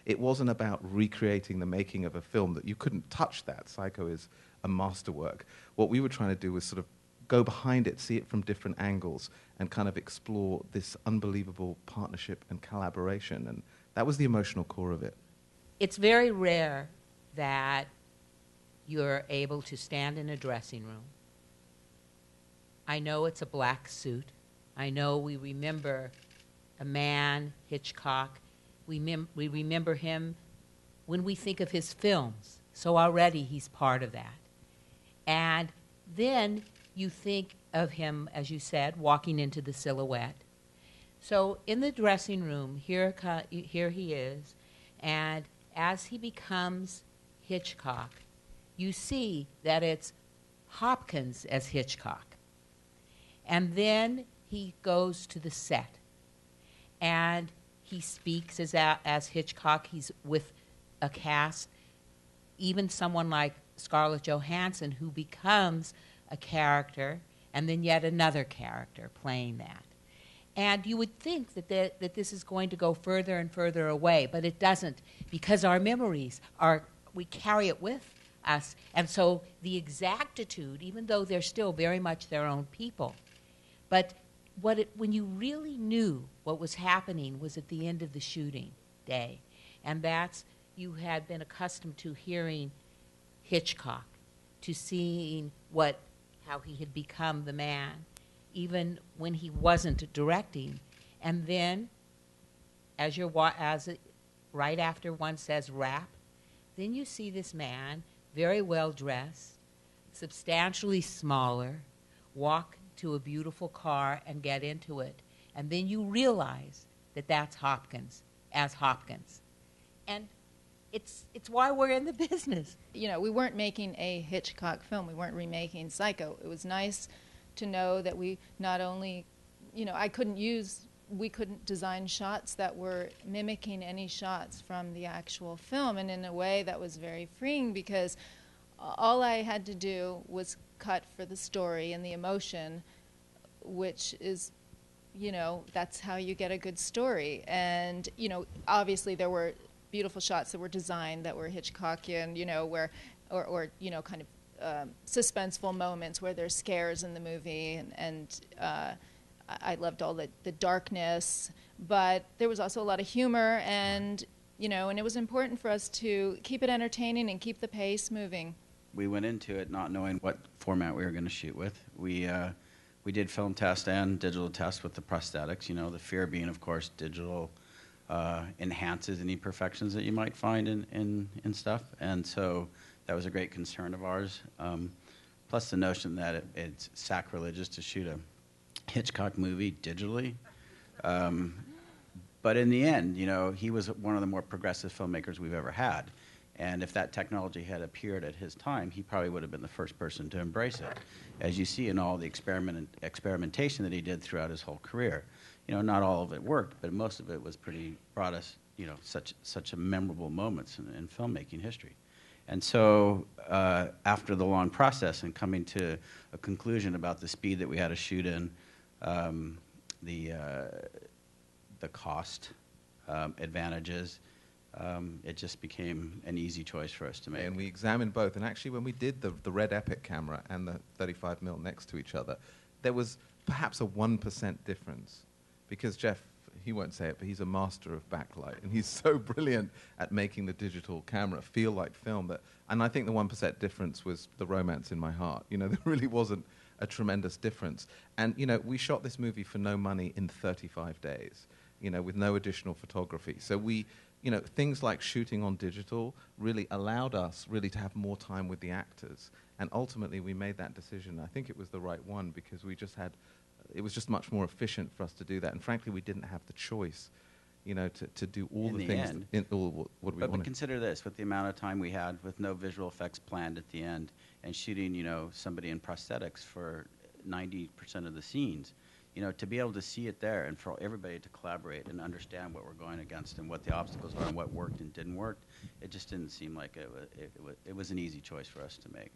It wasn't about recreating the making of a film that you couldn't touch that. Psycho is a masterwork. What we were trying to do was sort of go behind it, see it from different angles, and kind of explore this unbelievable partnership and collaboration. And that was the emotional core of it. It's very rare that you're able to stand in a dressing room. I know it's a black suit. I know we remember a man, Hitchcock. We remember him when we think of his films. So already he's part of that. And then you think of him, as you said, walking into the silhouette. So in the dressing room, here he is, and as he becomes Hitchcock, you see that it's Hopkins as Hitchcock. And then he goes to the set, and he speaks as Hitchcock. He's with a cast, even someone like Scarlett Johansson, who becomes a character, and then yet another character playing that. And you would think that this is going to go further and further away, but it doesn't, because our memories we carry it with us. And so the exactitude, even though they're still very much their own people, but when you really knew what was happening was at the end of the shooting day. And that's, you had been accustomed to hearing Hitchcock, to seeing how he had become the man, even when he wasn't directing. And then, right after one says wrap, then you see this man, very well dressed, substantially smaller, walk to a beautiful car and get into it. And then you realize that that's Hopkins, as Hopkins. And it's why we're in the business. You know, we weren't making a Hitchcock film. We weren't remaking Psycho. It was nice to know that we not only, we couldn't design shots that were mimicking any shots from the actual film. And in a way that was very freeing, because all I had to do was cut for the story and the emotion, which is, that's how you get a good story. And, obviously there were beautiful shots that were designed that were Hitchcockian, kind of suspenseful moments where there's scares in the movie, and I loved all the darkness, but there was also a lot of humor, and and it was important for us to keep it entertaining and keep the pace moving. We went into it not knowing what format we were going to shoot with. We did film test and digital test with the prosthetics. The fear being, of course, digital enhances any imperfections that you might find in stuff, and so that was a great concern of ours. Plus the notion that it's sacrilegious to shoot a Hitchcock movie digitally. But in the end, he was one of the more progressive filmmakers we've ever had. And if that technology had appeared at his time, he probably would have been the first person to embrace it, as you see in all the experimentation that he did throughout his whole career. Not all of it worked, but most of it brought us, such a memorable moments in filmmaking history. And so after the long process and coming to a conclusion about the speed that we had to shoot in, the cost advantages, it just became an easy choice for us to make. And we examined both. And actually, when we did the Red Epic camera and the 35mm next to each other, there was perhaps a 1% difference. Because Jeff, he won't say it, but he's a master of backlight. And he's so brilliant at making the digital camera feel like film. And I think the 1% difference was the romance in my heart. There really wasn't a tremendous difference. And, we shot this movie for no money in 35 days, with no additional photography. So things like shooting on digital really allowed us really to have more time with the actors. And ultimately, we made that decision. I think it was the right one, because it was just much more efficient for us to do that. And frankly, we didn't have the choice, to do all the things. But consider this, with the amount of time we had, with no visual effects planned at the end, and shooting, somebody in prosthetics for 90% of the scenes, to be able to see it there and for everybody to collaborate and understand what we're going against and what the obstacles are and what worked and didn't work, it just didn't seem like it was an easy choice for us to make.